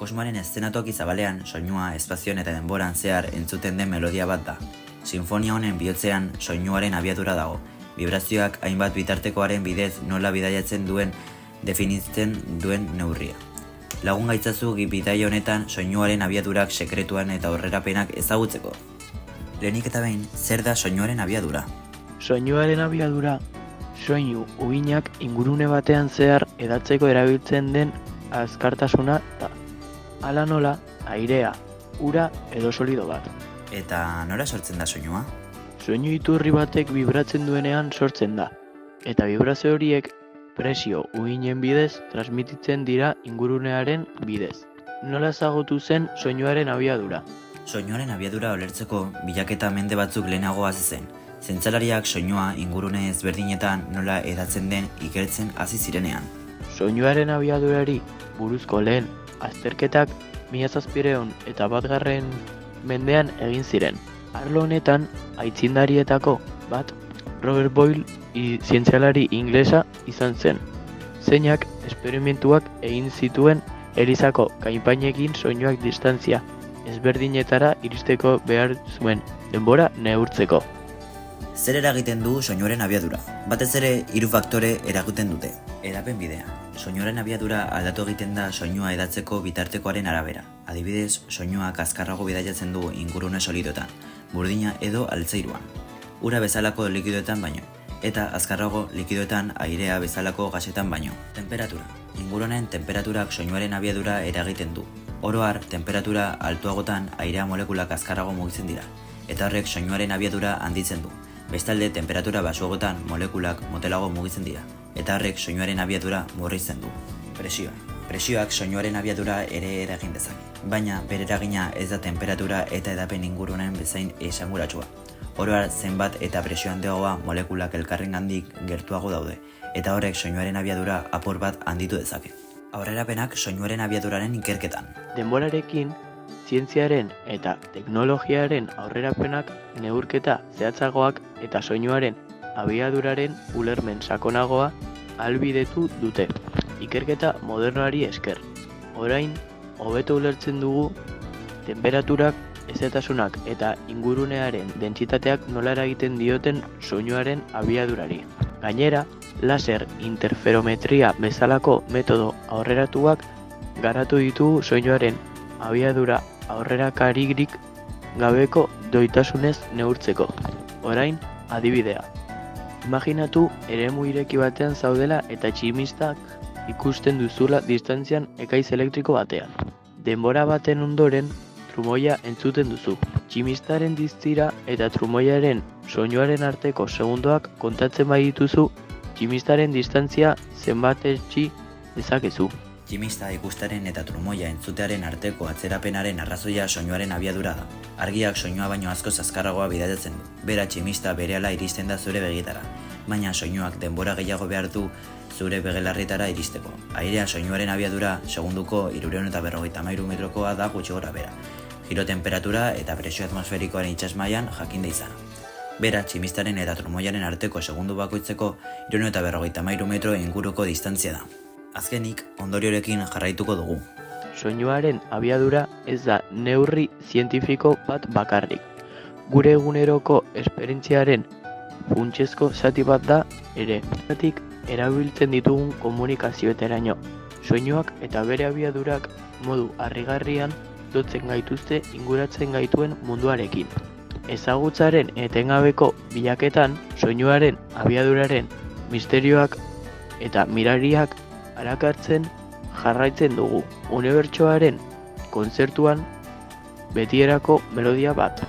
Kosmoaren eszenatoki zabalean, soinua, espazioan eta denboran zehar entzuten den melodia bat da. Sinfonia honen bihotzean soinuaren abiadura dago. Vibrazioak hainbat bitartekoaren bidez nola bidaiatzen duen definitzen duen neurria. Lagun gaitzazu bidaia honetan soinuaren abiadurak sekretuan eta aurrerapenak ezagutzeko. Lehenik eta behin, zer da soinuaren abiadura? Soinuaren abiadura, soinu uhinak ingurune batean zehar hedatzeko erabiltzen den azkartasuna da. Hala nola, airea, ura edo solido bat. Eta nora sortzen da soinua? Soinu iturri batek bibratzen duenean sortzen da, eta vibrazio horiek presio uhinen bidez transmititzen dira ingurunearen bidez. Nola ezagutu zen soinuaren abiadura? Soinuaren abiadura ulertzeko bilaketa mende batzuk lehenago hasi zen. Zientzialariak soinua ingurune ezberdinetan nola hedatzen den ikertzen hasi zirenean. Soinuaren abiadurari buruzko lehen azterketak 1700 eta 1. mendean egin ziren. Arlo honetan aitzindarietako bat Robert Boyle zientzialari inglesa izan zen, zeinak esperimentuak egin zituen elizako kanpainekin soinuak distantzia ezberdinetara iristeko behar zuen denbora neurtzeko. Zer eragiten du soinuaren abiadura? Batez ere 3 faktore eragiten dute. Hedapen bidea. Soinuaren abiadura aldatu egiten da soinua hedatzeko bitartekoaren arabera. Adibidez, soinuak azkarrago bidaiatzen du ingurune solidoetan, burdina edo altzairuan, ura bezalako likidoetan baino, eta azkarrago likidoetan airea bezalako gasetan baino. Temperatura. Ingurunen temperaturak soinuaren abiadura eragiten du. Oro har, temperatura altuagotan airea molekulak azkarrago mugitzen dira, eta horrek soinuaren abiadura handitzen du. Bestalde, temperatura baxuagotan molekulak motelago mugitzen dira, eta horrek soinuaren abiadura murrizten du. Presioa. Presioak soinuaren abiadura ere eragin dezake, baina bere eragina ez da temperatura eta edapen ingurunen bezain esanguratsua. Oro har, zenbat eta presio handiagoa molekulak elkarrengandik gertuago daude, eta horrek soinuaren abiadura apur bat handitu dezake. Aurrerapenak soinuaren abiaduraren ikerketan. Denborarekin, zientziaren eta teknologiaren aurrerapenak neurketa zehatzagoak eta soinuaren abiaduraren ulermen sakonagoa ahalbidetu dute. Ikerketa modernoari esker. Orain, hobeto ulertzen dugu tenperaturak, hezetasunak eta ingurunearen dentsitateak nola eragiten dioten soinuaren abiadurari. Gainera, laser interferometria bezalako metodo aurreratuak garatu ditugu soinuaren abiadura aurrerakaririk gabeko doitasunez neurtzeko. Orain, adibidea. Imaginatu eremu ireki batean zaudela eta tximistak ikusten duzula distantzian ekaiz elektriko batean. Denbora baten ondoren, trumoia entzuten duzu. Tximistaren distira eta trumoiaren soinuaren arteko segundoak kontatzen badituzu, tximistaren distantzia zenbatetsi dezakezu. Tximista ikustaren eta trumoia entzutearen arteko atzerapenaren arrazoia soinuaren abiadura da. Argiak soinua baino askoz azkarragoa bidaiatzen du. Bera tximista berehala iristen da zure begietara, baina soinuak denbora gehiago behar du zure begelarrietara iristeko. Airea soinuaren abiadura segunduko 353 metrokoa da gutxi gora bera. Giro temperatura eta presio atmosferikoaren itsasmailan jakin da izana. Bera tximistaren eta trumoiaren arteko segundu bakoitzeko 353 metro inguruko distantzia da. Azkenik, ondoriorekin jarraituko dugu. Soinuaren abiadura ez da neurri zientifiko bat bakarrik. Gure eguneroko esperientziaren funtsezko zati bat da ere. Erabiltzen ditugun komunikazioeteraino. Soinuak eta bere abiadurak modu harrigarrian lotzen gaituzte inguratzen gaituen munduarekin. Ezagutzaren etengabeko bilaketan soinuaren abiaduraren misterioak eta mirariak arakartzen jarraitzen dugu. Unibertsoaren kontzertuan betierako melodia bat.